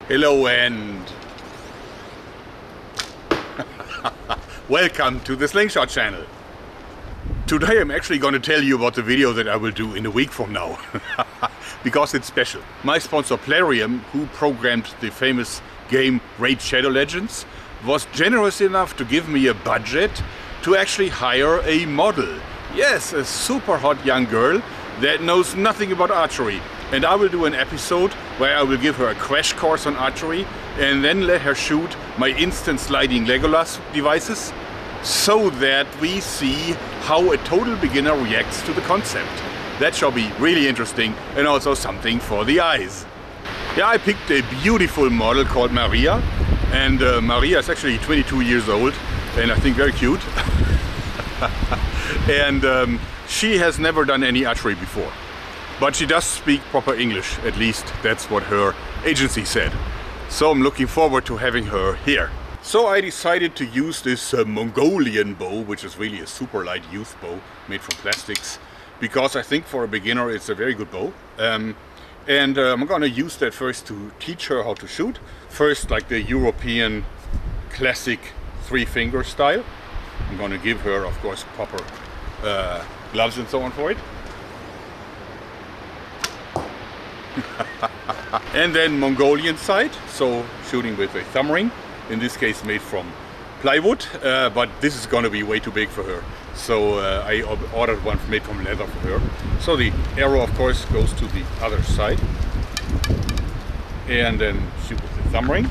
Hello and welcome to the Slingshot channel. Today I'm actually going to tell you about the video that I will do in a week from now. Because it's special. My sponsor Plarium, who programmed the famous game Raid Shadow Legends, was generous enough to give me a budget to actually hire a model. Yes, a super hot young girl that knows nothing about archery. And I will do an episode where I will give her a crash course on archery and then let her shoot my instant sliding Legolas devices so that we see how a total beginner reacts to the concept. That shall be really interesting and also something for the eyes. Yeah, I picked a beautiful model called Maria, and Maria is actually 22 years old and I think very cute. And she has never done any archery before. But she does speak proper English, at least that's what her agency said. So I'm looking forward to having her here. So I decided to use this Mongolian bow, which is really a super light youth bow made from plastics, because I think for a beginner it's a very good bow. I'm gonna use that first to teach her how to shoot. First, like the European classic 3-finger style. I'm gonna give her, of course, proper gloves and so on for it. And then Mongolian side, so shooting with a thumb ring, in this case made from plywood, but this is going to be way too big for her. So I ordered one made from leather for her. So the arrow, of course, goes to the other side. And then shoot with the thumb ring.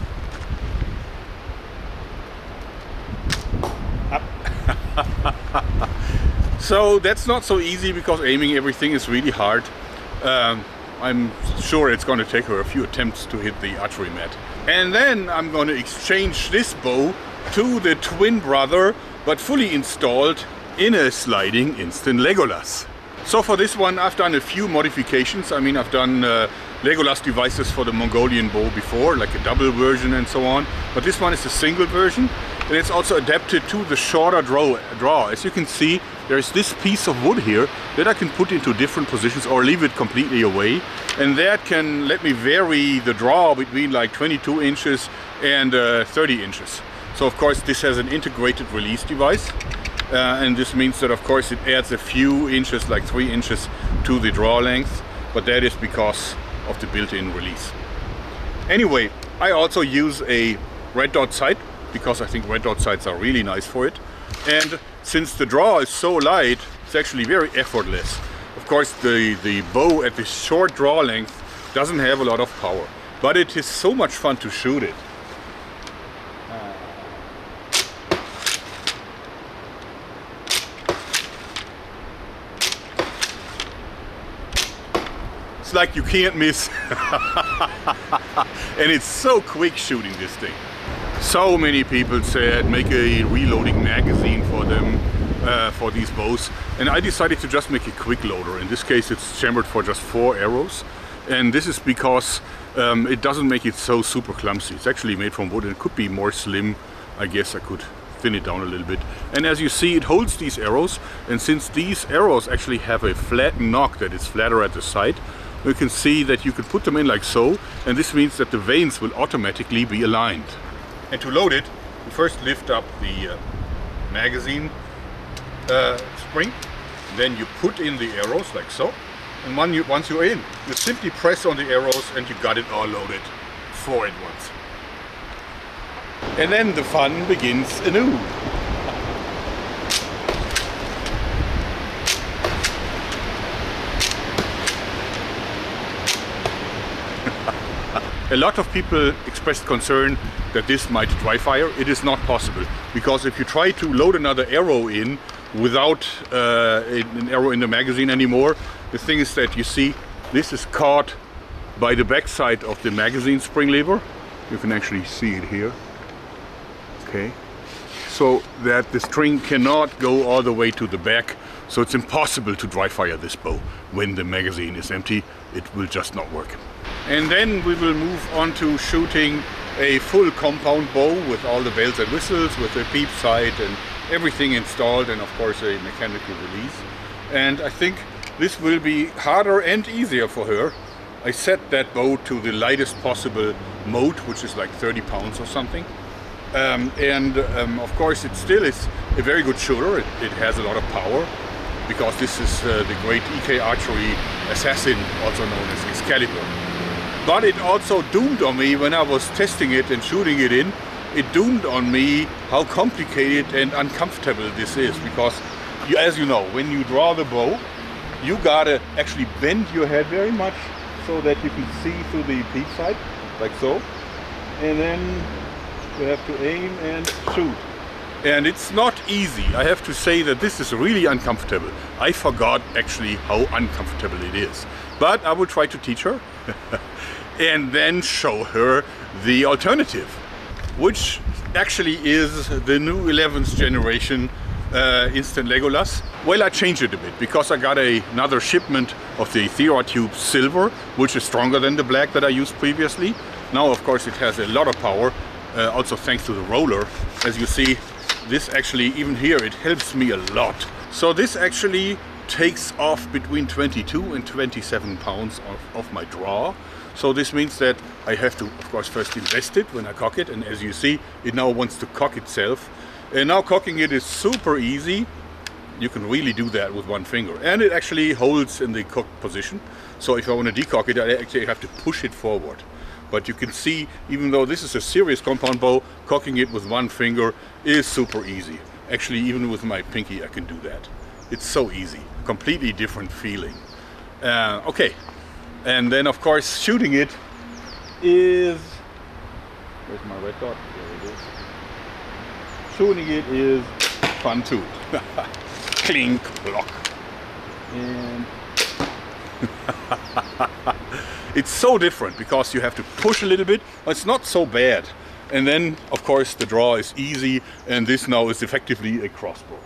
Up. So that's not so easy because aiming everything is really hard. I'm sure it's going to take her a few attempts to hit the archery mat. And then I'm going to exchange this bow to the twin brother, but fully installed in a sliding instant Legolas. So for this one I've done a few modifications. I mean, I've done Legolas devices for the Mongolian bow before, like a double version and so on. But this one is a single version, and it's also adapted to the shorter draw. As you can see, there's this piece of wood here that I can put into different positions or leave it completely away. And that can let me vary the draw between like 22 inches and 30 inches. So of course this has an integrated release device. And this means that of course it adds a few inches, like 3 inches, to the draw length. But that is because of the built-in release. Anyway, I also use a red dot sight, because I think red dot sights are really nice for it. And since the draw is so light, it's actually very effortless. Of course, the bow at the short draw length doesn't have a lot of power, but it is so much fun to shoot it. It's like you can't miss. And it's so quick shooting this thing. So many people said make a reloading magazine for them, for these bows, and I decided to just make a quick loader. In this case it's chambered for just 4 arrows, and this is because it doesn't make it so super clumsy. It's actually made from wood and it could be more slim. I guess I could thin it down a little bit. And as you see, it holds these arrows, and since these arrows actually have a flat nock that is flatter at the side, you can see that you could put them in like so, and this means that the vanes will automatically be aligned. And to load it, you first lift up the magazine spring, then you put in the arrows like so, and once you're in, you simply press on the arrows and you got it all loaded 4 at once. And then the fun begins anew. A lot of people expressed concern that this might dry fire. It is not possible, because if you try to load another arrow in without an arrow in the magazine anymore, the thing is that you see this is caught by the back side of the magazine spring lever. You can actually see it here. Okay, so that the string cannot go all the way to the back, so it's impossible to dry fire this bow. When the magazine is empty, it will just not work. And then we will move on to shooting a full compound bow with all the bells and whistles, with a peep sight and everything installed, and of course a mechanical release. And I think this will be harder and easier for her. I set that bow to the lightest possible mode, which is like 30 pounds or something. Of course it still is a very good shooter. It has a lot of power, because this is the great EK archery assassin, also known as Excalibur. But it also doomed on me when I was testing it and shooting it in. It doomed on me how complicated and uncomfortable this is, because as you know, when you draw the bow, you gotta actually bend your head very much so that you can see through the peep sight, like so. And then you have to aim and shoot. And it's not easy. I have to say that this is really uncomfortable. I forgot actually how uncomfortable it is. But I will try to teach her and then show her the alternative, which actually is the new 11th generation instant Legolas. Well, I changed it a bit because I got another shipment of the Tube Silver, which is stronger than the black that I used previously. Now, of course, it has a lot of power, also thanks to the roller. As you see, this actually, even here, it helps me a lot. So this actually takes off between 22 and 27 pounds of my draw. So this means that I have to, of course, first invest it when I cock it. And as you see, it now wants to cock itself. And now cocking it is super easy. You can really do that with one finger. And it actually holds in the cocked position. So if I want to decock it, I actually have to push it forward. But you can see, even though this is a serious compound bow, cocking it with one finger is super easy. Actually, even with my pinky, I can do that. It's so easy. Completely different feeling. Okay. And then, of course, shooting it is... Where's my red dot? There it is. Shooting it is fun too. Clink, block. And... It's so different because you have to push a little bit, but it's not so bad. And then, of course, the draw is easy, and this now is effectively a crossbow.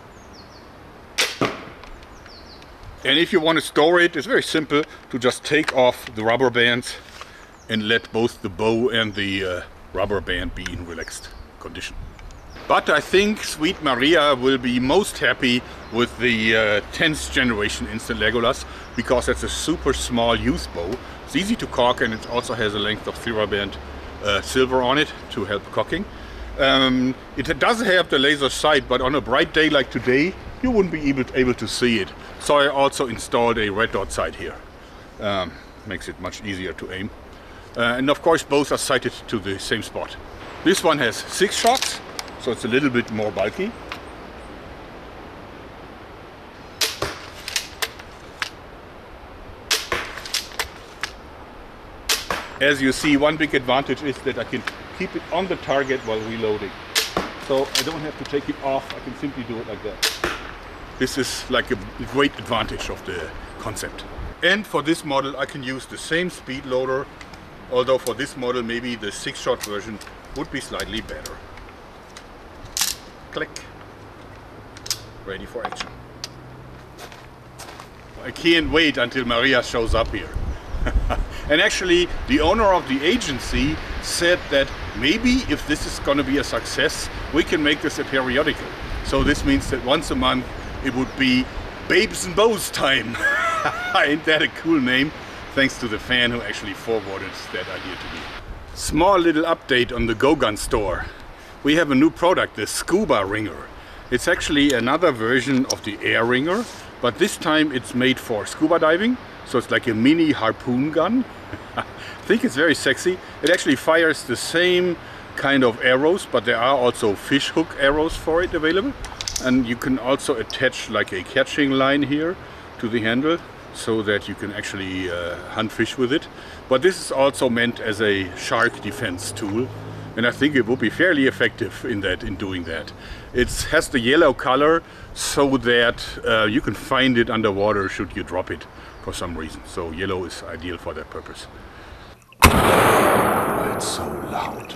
And if you want to store it, it's very simple to just take off the rubber bands and let both the bow and the rubber band be in relaxed condition. But I think Sweet Maria will be most happy with the 10th generation instant Legolas, because it's a super small youth bow. It's easy to cock, and it also has a length of TheraBand silver on it to help cocking. It does have the laser sight, but on a bright day like today, you wouldn't be able to see it. So I also installed a red dot sight here. Makes it much easier to aim. And of course, both are sighted to the same spot. This one has 6 shots, so it's a little bit more bulky. As you see, one big advantage is that I can keep it on the target while reloading. So I don't have to take it off, I can simply do it like that. This is like a great advantage of the concept. And for this model I can use the same speed loader, although for this model maybe the 6-shot version would be slightly better. Click. Ready for action. I can't wait until Maria shows up here. And actually, the owner of the agency said that maybe if this is going to be a success, we can make this a periodical. So this means that once a month it would be Babes and Bows time. Ain't that a cool name? Thanks to the fan who actually forwarded that idea to me. Small little update on the Go Gun store. We have a new product, the Scuba Wringer. It's actually another version of the air ringer, but this time it's made for scuba diving. So it's like a mini harpoon gun. I think it's very sexy. It actually fires the same kind of arrows, but there are also fish hook arrows for it available. And you can also attach like a catching line here to the handle, so that you can actually hunt fish with it. But this is also meant as a shark defense tool. And I think it will be fairly effective in doing that. It has the yellow color so that you can find it underwater should you drop it for some reason. So yellow is ideal for that purpose. It's so loud.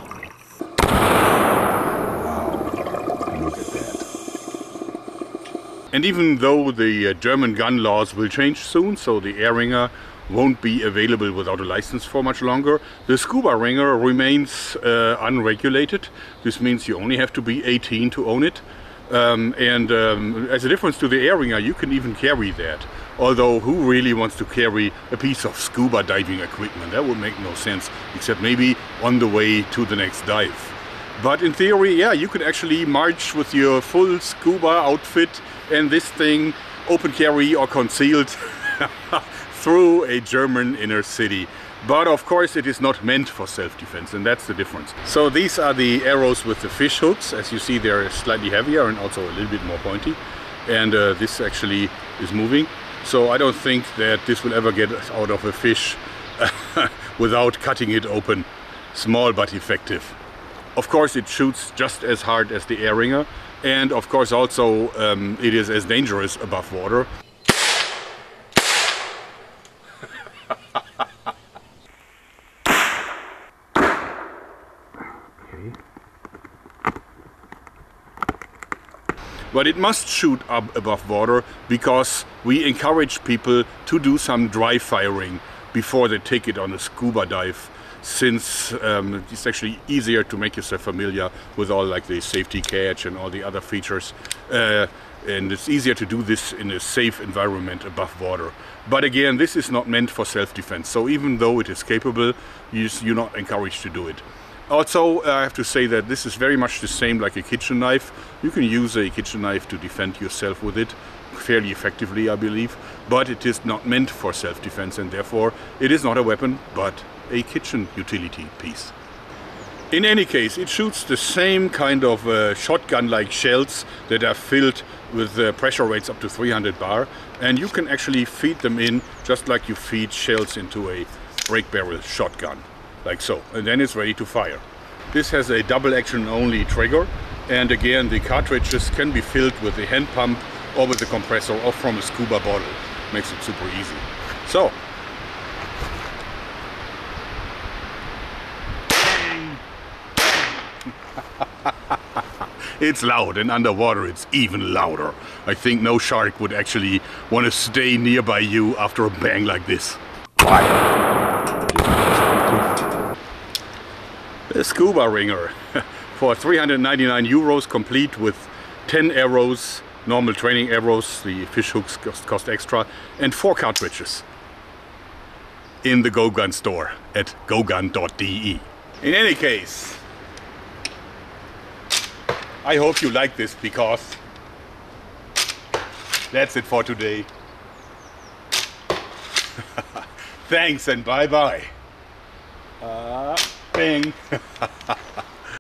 Wow, look at that. And even though the German gun laws will change soon, so the air ringer won't be available without a license for much longer, the Scuba Wringer remains unregulated. This means you only have to be 18 to own it. As a difference to the air ringer, you can even carry that. Although who really wants to carry a piece of scuba diving equipment? That would make no sense, except maybe on the way to the next dive. But in theory, yeah, you could actually march with your full scuba outfit and this thing open carry or concealed through a German inner city. But of course it is not meant for self-defense, and that's the difference. So these are the arrows with the fish hooks. As you see, they're slightly heavier and also a little bit more pointy. And this actually is moving. So I don't think that this will ever get out of a fish without cutting it open. Small but effective. Of course it shoots just as hard as the air ringer, and of course also it is as dangerous above water. But it must shoot up above water because we encourage people to do some dry firing before they take it on a scuba dive, since it's actually easier to make yourself familiar with all like the safety catch and all the other features. And it's easier to do this in a safe environment above water. But again, this is not meant for self-defense. So even though it is capable, you're not encouraged to do it. Also, I have to say that this is very much the same like a kitchen knife. You can use a kitchen knife to defend yourself with it fairly effectively, I believe. But it is not meant for self-defense, and therefore it is not a weapon, but a kitchen utility piece. In any case, it shoots the same kind of shotgun-like shells that are filled with pressure rates up to 300 bar. And you can actually feed them in just like you feed shells into a break barrel shotgun. Like so, and then it's ready to fire. This has a double action only trigger, and again the cartridges can be filled with a hand pump or with a compressor or from a scuba bottle. Makes it super easy. So it's loud, and underwater it's even louder. I think no shark would actually want to stay nearby you after a bang like this. A scuba ringer for 399 euros, complete with 10 arrows, normal training arrows, the fish hooks cost extra, and 4 cartridges in the GoGun store at gogun.de. In any case, I hope you like this, because that's it for today. Thanks and bye bye. Bing.